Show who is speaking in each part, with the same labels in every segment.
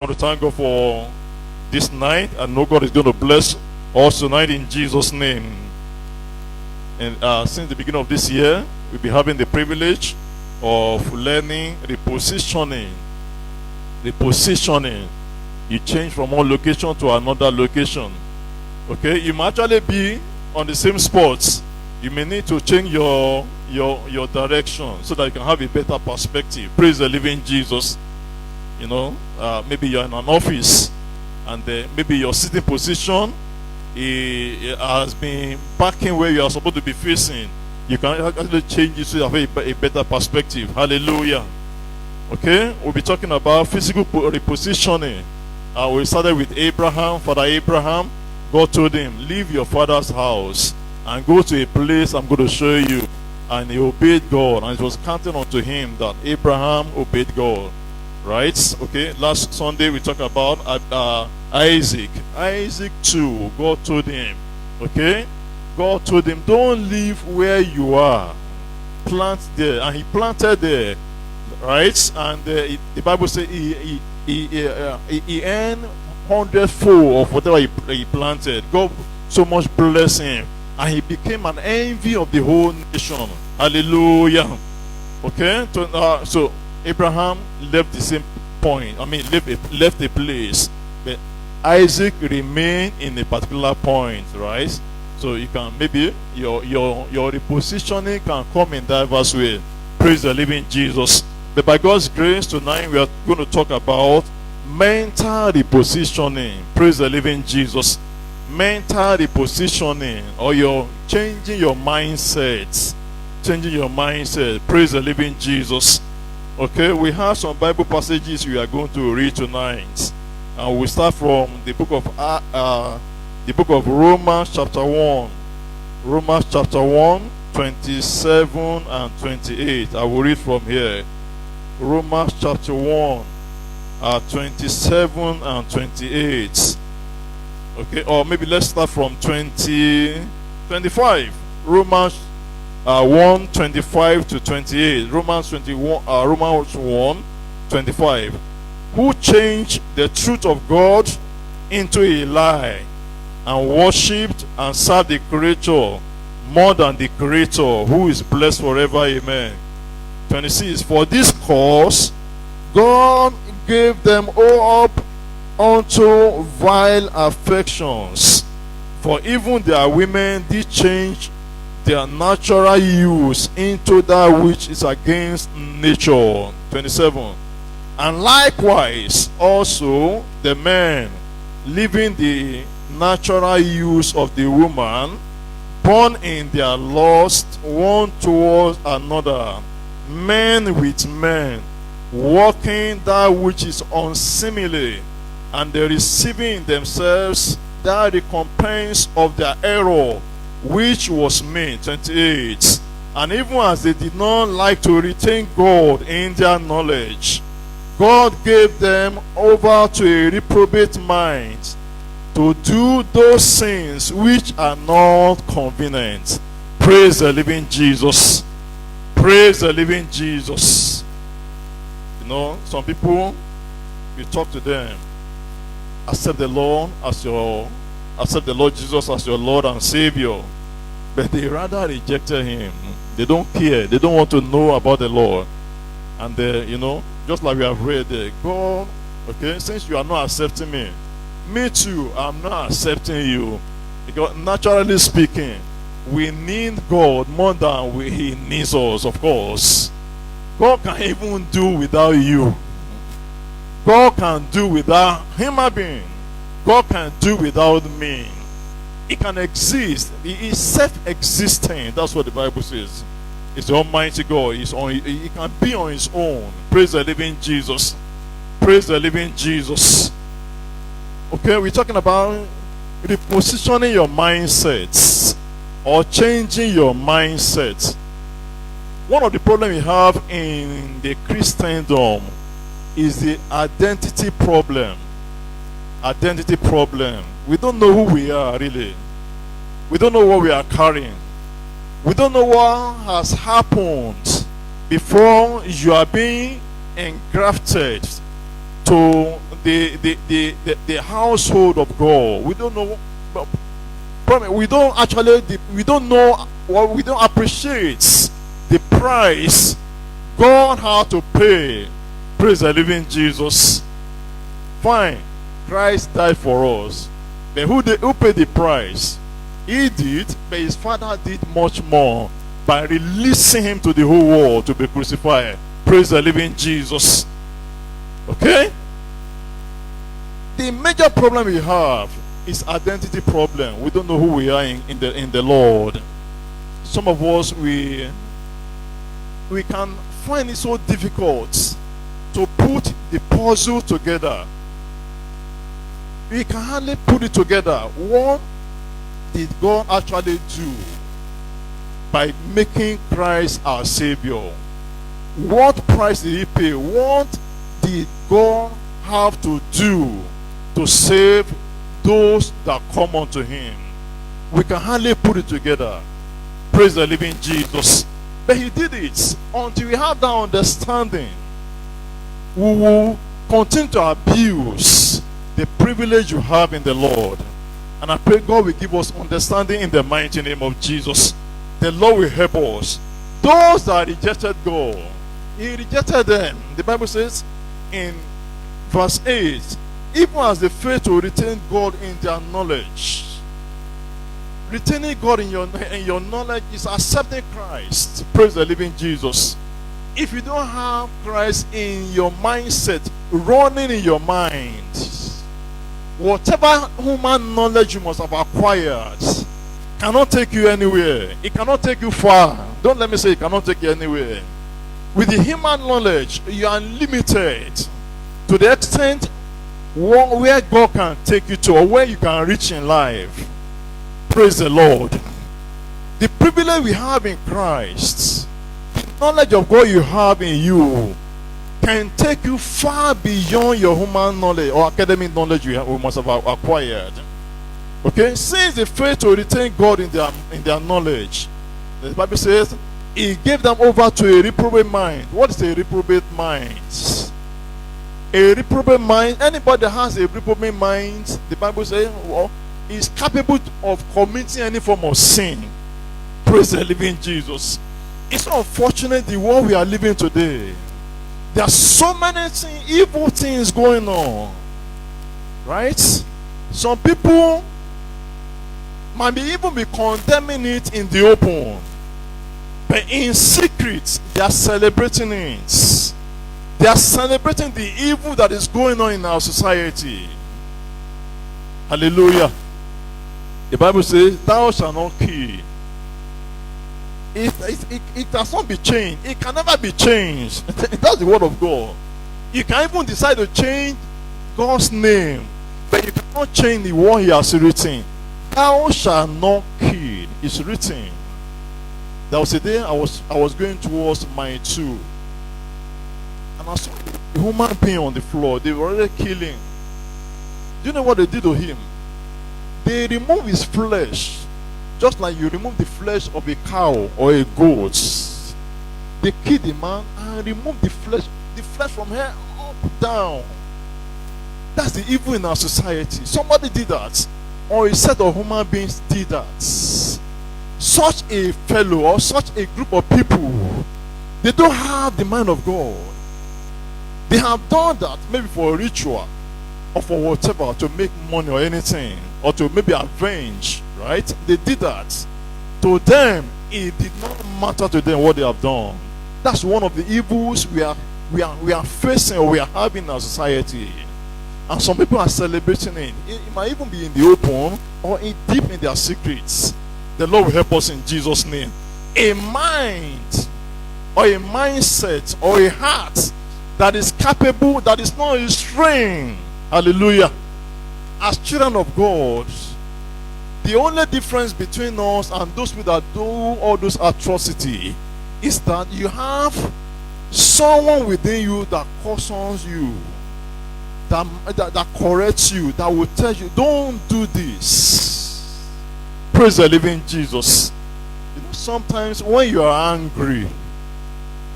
Speaker 1: want to thank God for this night. I know God is going to bless us tonight in Jesus' name. And since the beginning of this year, we'll be having the privilege of learning repositioning. Repositioning. You change from one location to another location. Okay, you might actually be on the same spot. You may need to change your direction so that you can have a better perspective. Praise the living Jesus. You know, maybe you're in an office and maybe your sitting position has been backing where you are supposed to be facing. You can actually change it so you have a better perspective. Hallelujah. Okay, we'll be talking about physical repositioning. We started with Abraham. Father Abraham, God told him, leave your father's house and go to a place I'm going to show you. And he obeyed God, and it was counted unto him that Abraham obeyed God. Right? Okay, last Sunday we talked about Isaac. Isaac too, God told him, okay, God told him, don't leave where you are. Plant there. And he planted there. Right? And the Bible says he earned 100-fold of whatever he planted. God so much blessed him. And he became an envy of the whole nation. Hallelujah. Okay? So Abraham left the same point. I mean, left a place. But Isaac remained in a particular point, right? So you can maybe your repositioning can come in diverse ways. Praise the living Jesus. But by God's grace, tonight we are going to talk about mental repositioning. Praise the living Jesus. Mental repositioning, or you're changing your mindset. Changing your mindset. Praise the living Jesus. Okay, we have some Bible passages we are going to read tonight. And we start from the book of Romans chapter 1. Romans chapter 1, 27 and 28. I will read from here. Romans chapter 1, 27 and 28. Okay, or maybe let's start from 25. Romans 1, 25 to 28. Romans 1, 25. Who changed the truth of God into a lie and worshipped and served the Creator more than the Creator, who is blessed forever. Amen. 26. For this cause God gave them all up unto vile affections. For even their women did change their natural use into that which is against nature. 27. And likewise also the men, leaving the natural use of the woman, born in their lust one towards another, men with men, working that which is unseemly, and they receiving in themselves that recompense of their error, which was made. 28. And even as they did not like to retain God in their knowledge, God gave them over to a reprobate mind to do those sins which are not convenient. Praise the living Jesus. Praise the living Jesus. You know, some people, you talk to them, accept the Lord Jesus as your Lord and Savior, but they rather rejected him. They don't care. They don't want to know about the Lord. And you know, just like we have read there, God, okay, since you are not accepting me too, I'm not accepting you. Because naturally speaking, we need God more than he needs us, of course. God can even do without you. God can do without human being. God can do without me. He can exist. He is self-existing. That's what the Bible says. It's the Almighty God. He can be on his own. Praise the living Jesus. Praise the living Jesus. Okay, we're talking about repositioning your mindsets or changing your mindset. One of the problems we have in the Christendom is the identity problem. Identity problem. We don't know who we are really. We don't know what we are carrying. We don't know what has happened before you are being engrafted to the household of God. We don't know. We don't actually. We don't know. Or we don't appreciate the price God had to pay. Praise the living Jesus. Fine, Christ died for us. But who paid the price? He did, but his Father did much more by releasing him to the whole world to be crucified. Praise the living Jesus. Okay? The major problem we have is identity problem. We don't know who we are in the Lord. Some of us, we can find it so difficult to put the puzzle together. We can hardly put it together. What did God actually do by making Christ our Savior? What price did he pay? What did God have to do to save those that come unto him? We can hardly put it together. Praise the living Jesus. But he did it. Until we have that understanding, we will continue to abuse the privilege you have in the Lord. And I pray God will give us understanding in the mighty name of Jesus. The Lord will help us. Those that rejected God, he rejected them. The Bible says in verse 8, even as they fail to retain God in their knowledge. Retaining God in your knowledge is accepting Christ. Praise the living Jesus. If you don't have Christ in your mindset, running in your mind, whatever human knowledge you must have acquired cannot take you anywhere. It cannot take you far. Don't let me say it cannot take you anywhere. With the human knowledge, you are limited to the extent where God can take you to or where you can reach in life. Praise the Lord. The privilege we have in Christ, the knowledge of God you have in you, can take you far beyond your human knowledge or academic knowledge you must have acquired. Okay, since they failed to retain God in their knowledge, the Bible says he gave them over to a reprobate mind. What is a reprobate mind? A reprobate mind, anybody that has a reprobate mind, the Bible says, well, is capable of committing any form of sin. Praise the living Jesus. It's unfortunate the world we are living today. There are so many evil things going on. Right? Some people might even be condemning it in the open. But in secret, they are celebrating it. They are celebrating the evil that is going on in our society. Hallelujah. The Bible says, thou shalt not kill. It has not been changed. It can never be changed. That's the word of God. You can even decide to change God's name, but you cannot change the word he has written. Thou shalt not kill. It's written. There was a day I was going towards my 2, and I saw a human being on the floor. They were already killing. Do you know what they did to him? They removed his flesh, just like you remove the flesh of a cow or a goat. They killed the man and removed the flesh from here up down. That's the evil in our society. Somebody did that, or a set of human beings did that. Such a fellow or such a group of people, they don't have the mind of God. They have done that maybe for a ritual or for whatever, to make money or anything, or to maybe avenge, right? They did that. To them, it did not matter to them what they have done. That's one of the evils we are facing or we are having in our society. And some people are celebrating it. It might even be in the open or deep in their secrets. The Lord will help us in Jesus' name. A mind or a mindset or a heart that is capable, that is not restrained. Hallelujah. As children of God, the only difference between us and those people that do all those atrocity is that you have someone within you that cautions you, that corrects you, that will tell you, don't do this. Praise the living Jesus. You know, sometimes when you are angry,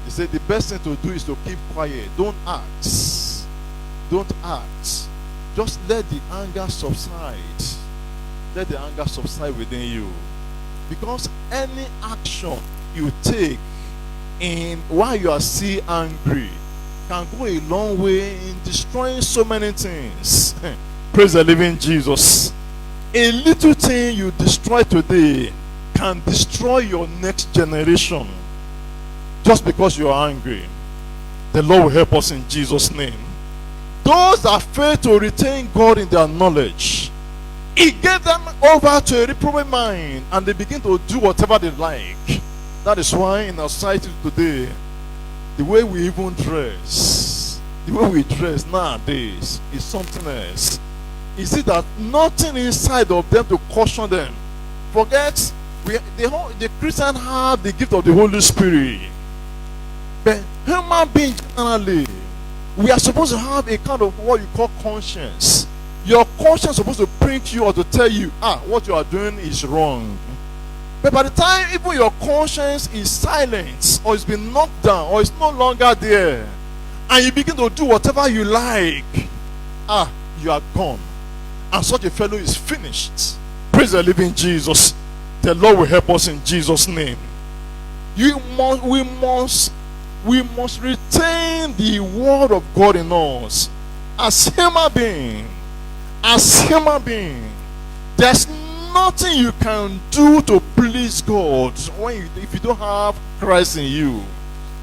Speaker 1: they say the best thing to do is to keep quiet. Don't act. don't act, just let the anger subside. Let the anger subside within you. Because any action you take in while you are still angry can go a long way in destroying so many things. Praise the living Jesus. A little thing you destroy today can destroy your next generation just because you are angry. The Lord will help us in Jesus' name. Those that fail to retain God in their knowledge, He gave them over to a reprobate mind, and they begin to do whatever they like. That is why in our society today, the way we even dress, the way we dress nowadays is something else. You see that nothing inside of them to caution them. Forget, the Christian have the gift of the Holy Spirit. But human beings generally, we are supposed to have a kind of what you call conscience. Your conscience is supposed to prick you or to tell you, what you are doing is wrong. But by the time even your conscience is silent, or it's been knocked down, or it's no longer there, and you begin to do whatever you like, you are gone. And such a fellow is finished. Praise the living Jesus. The Lord will help us in Jesus' name. We must retain the word of God in us. As human being, there's nothing you can do to please God if you don't have Christ in you.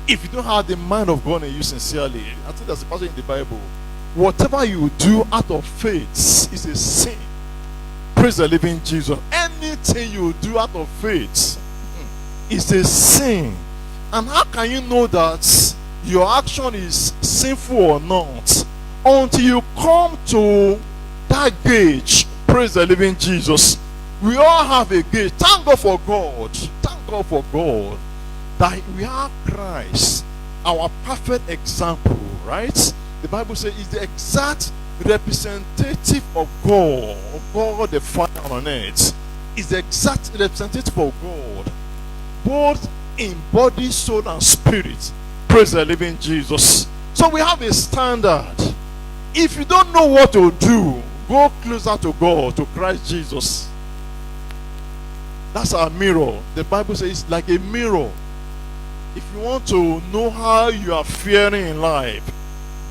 Speaker 1: If you don't have the mind of God in you sincerely. I think there's a passage in the Bible. Whatever you do out of faith is a sin. Praise the living Jesus. Anything you do out of faith is a sin. And how can you know that your action is sinful or not? Until you come to that gauge. Praise the living Jesus. We all have a gauge. Thank God for God. Thank God for God that we have Christ, our perfect example, right? The Bible says he's the exact representative of God the Father on earth. He's the exact representative of God, both in body, soul, and spirit. Praise the living Jesus. So we have a standard. If you don't know what to do, go closer to God, to Christ Jesus. That's our mirror. The Bible says it's like a mirror. If you want to know how you are faring in life,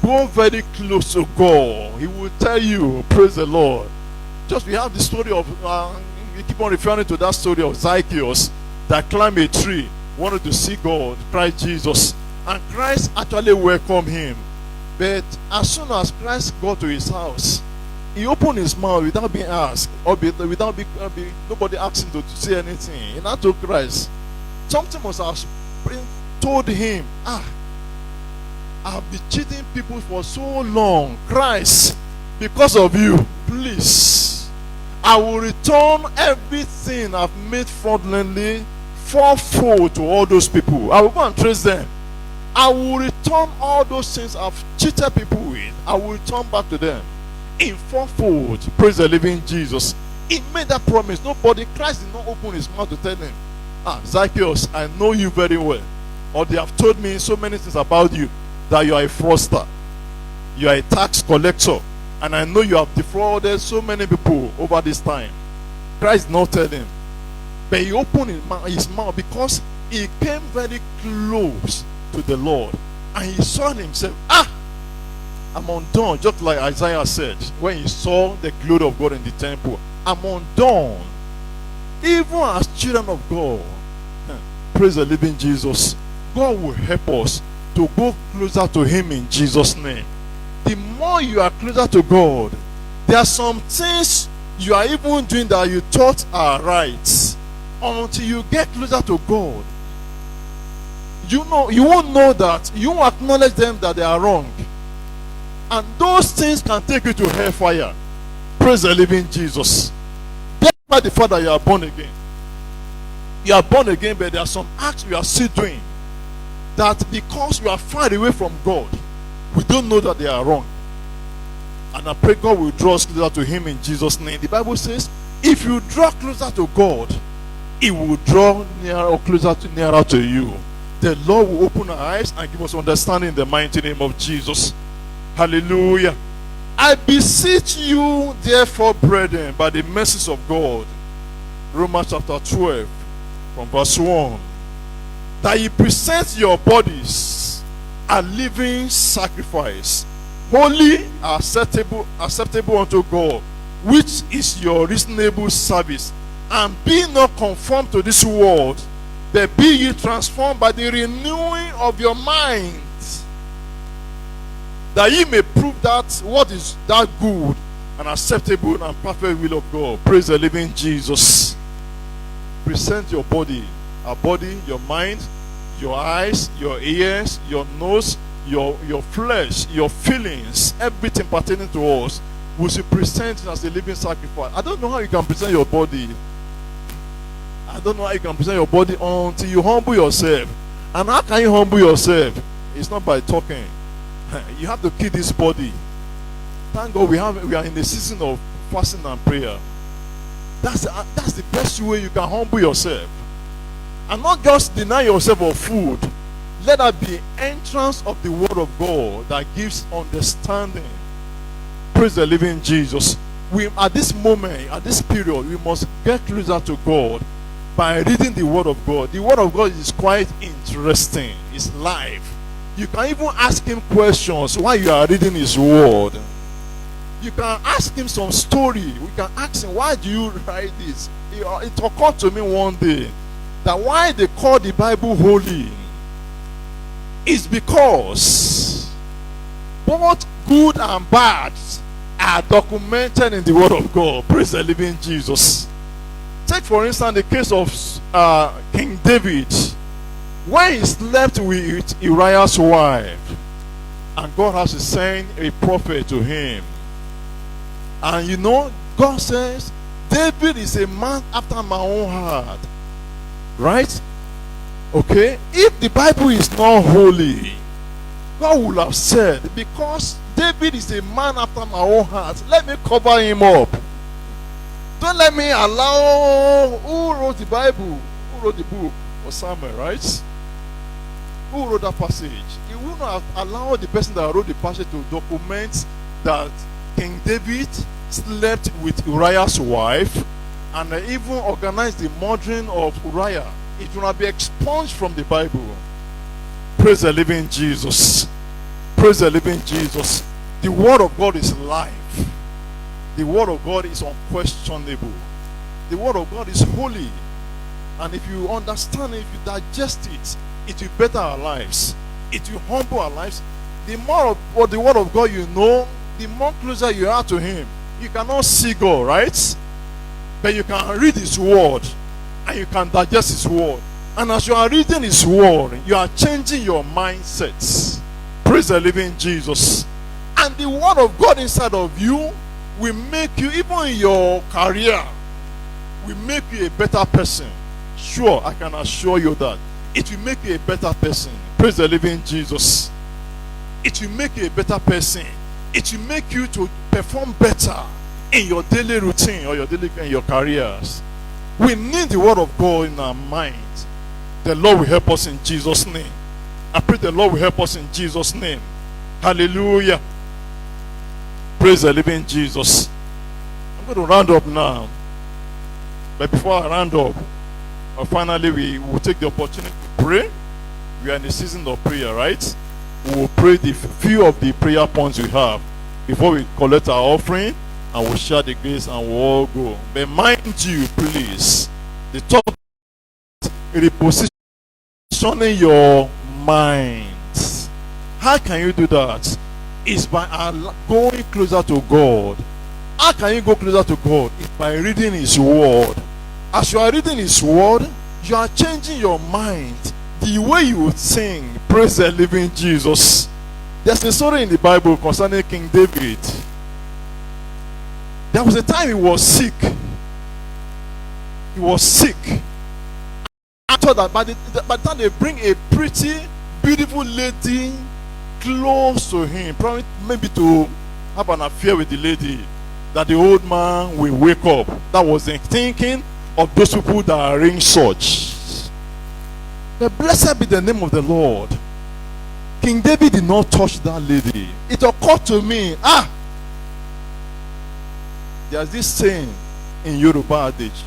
Speaker 1: go very close to God. He will tell you. Praise the Lord. Just we have the story of, we keep on referring to that story of Zacchaeus that climbed a tree, wanted to see God, Christ Jesus. And Christ actually welcomed him. But as soon as Christ got to his house, he opened his mouth without being asked, or without nobody asked him to say anything. He now told Christ, something must have told him, I've been cheating people for so long. Christ, because of you, please, I will return everything I've made fraudulently fourfold to all those people. I will go and trace them. I will return all those things I've cheated people with. I will return back to them in fourfold. Praise the living Jesus. He made that promise. Christ did not open his mouth to tell him, Zacchaeus, I know you very well. Or they have told me so many things about you, that you are a fraudster, you are a tax collector, and I know you have defrauded so many people over this time. Christ did not tell him. But he opened his mouth because he came very close to the Lord. And he saw himself, I'm undone. Just like Isaiah said, when he saw the glory of God in the temple, I'm undone. Even as children of God, praise the living Jesus, God will help us to go closer to him in Jesus' name. The more you are closer to God, there are some things you are even doing that you thought are right. Until you get closer to God, you won't know that. You won't acknowledge them that they are wrong. And those things can take you to hellfire. Praise the living Jesus. That's why the Father, you are born again. You are born again, but there are some acts you are still doing that because you are far away from God, we don't know that they are wrong. And I pray God will draw us closer to him in Jesus' name. The Bible says, if you draw closer to God, he will draw nearer or nearer to you. The Lord will open our eyes and give us understanding in the mighty name of Jesus. Hallelujah. I beseech you, therefore, brethren, by the mercies of God, Romans chapter 12, from verse 1, that ye present your bodies a living sacrifice, holy, acceptable unto God, which is your reasonable service. And be not conformed to this world, but be ye transformed by the renewing of your mind, that ye may prove that what is that good and acceptable and perfect will of God. Praise the living Jesus. Present your body, your mind, your eyes, your ears, your nose, your flesh, your feelings, everything pertaining to us. We should present it as a living sacrifice. I don't know how you can present your body. I don't know how you can present your body until you humble yourself. And how can you humble yourself? It's not by talking. You have to kill this body. Thank God we are in the season of fasting and prayer. That's the best way you can humble yourself. And not just deny yourself of food. Let that be entrance of the word of God that gives understanding. Praise the living Jesus. We at this moment, at this period, we must get closer to God by reading the word of God. The word of God is quite interesting. It's live. You can even ask him questions while you are reading his word. You can ask him some story. We can ask him, why do you write this? It occurred to me one day that why they call the Bible holy is because both good and bad are documented in the word of God. Praise the living Jesus. Take for instance the case of King David, when he slept with Uriah's wife, and God has to send a prophet to him. And you know, God says, David is a man after my own heart. Right? Okay? If the Bible is not holy, God would have said, because David is a man after my own heart, let me cover him up. Don't let me allow, who wrote the Bible? Who wrote the book? Or Samuel, right? Who wrote that passage? He will not allow the person that wrote the passage to document that King David slept with Uriah's wife and even organized the murdering of Uriah. It will not be expunged from the Bible. Praise the living Jesus. Praise the living Jesus. The word of God is life. The word of God is unquestionable. The word of God is holy. And if you understand it, if you digest it, it will better our lives. It will humble our lives. The more of the word of God you know, the more closer you are to him. You cannot see God, right? But you can read his word and you can digest his word. And as you are reading his word, you are changing your mindsets. Praise the living Jesus. And the word of God inside of you will make you, even in your career, will make you a better person. Sure, I can assure you that. It will make you a better person. Praise the living Jesus. It will make you a better person. It will make you to perform better in your daily routine or in your careers. We need the word of God in our minds. The Lord will help us in Jesus' name. I pray the Lord will help us in Jesus' name. Hallelujah. Praise the living Jesus. I'm going to round up now. But before I round up, finally we will take the opportunity to pray. We are in the season of prayer, right? We will pray the few of the prayer points we have before we collect our offering, and we'll share the grace and we'll all go. But mind you, please, the top repositioning your mind. How can you do that? It's by going closer to God. How can you go closer to God? It's by reading his word. As you are reading his word, you are changing your mind. The way you would sing, praise the living Jesus. There's a story in the Bible concerning King David. There was a time he was sick. He was sick. I thought that by the time they bring a pretty, beautiful lady close to him, probably maybe to have an affair with the lady, that the old man will wake up. That was the thinking of those people that arrange such. But blessed be the name of the Lord. King David did not touch that lady. It occurred to me, There's this saying in Yoruba adage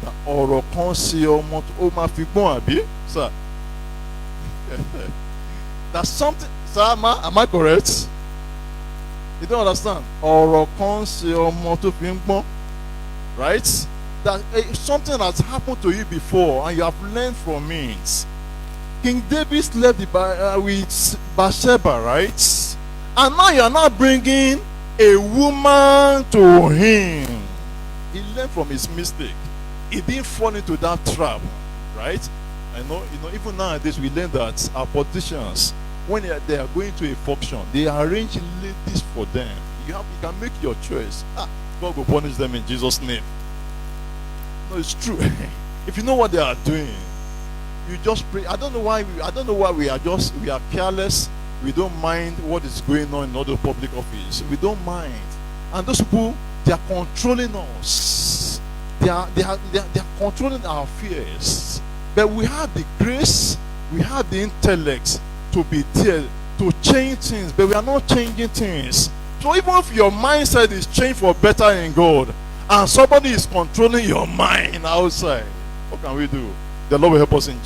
Speaker 1: that ọ̀rọ̀ kan sí ọmọ ó máa fi gbọ́n àbí, sir. That's something, sir. Am I correct? You don't understand? Ọ̀rọ̀ kan sí ọmọ tó fi ń gbọ́n, right? That something has happened to you before and you have learned from it. King David slept with Bathsheba, right? And now you are not bringing a woman to him. He learned from his mistake. He didn't fall into that trap, right? I know, even nowadays we learn that our politicians, when they are going to a function, they arrange ladies for them. You can make your choice. God will punish them in Jesus' name. No, it's true. If you know what they are doing, you just pray. I don't know why we are careless. We don't mind what is going on in other public office. We don't mind. And those people, they are controlling us. They are controlling our fears. But we have the grace, we have the intellect to be there, to change things, but we are not changing things. So even if your mindset is changed for better in God, and somebody is controlling your mind outside, what can we do? The Lord will help us in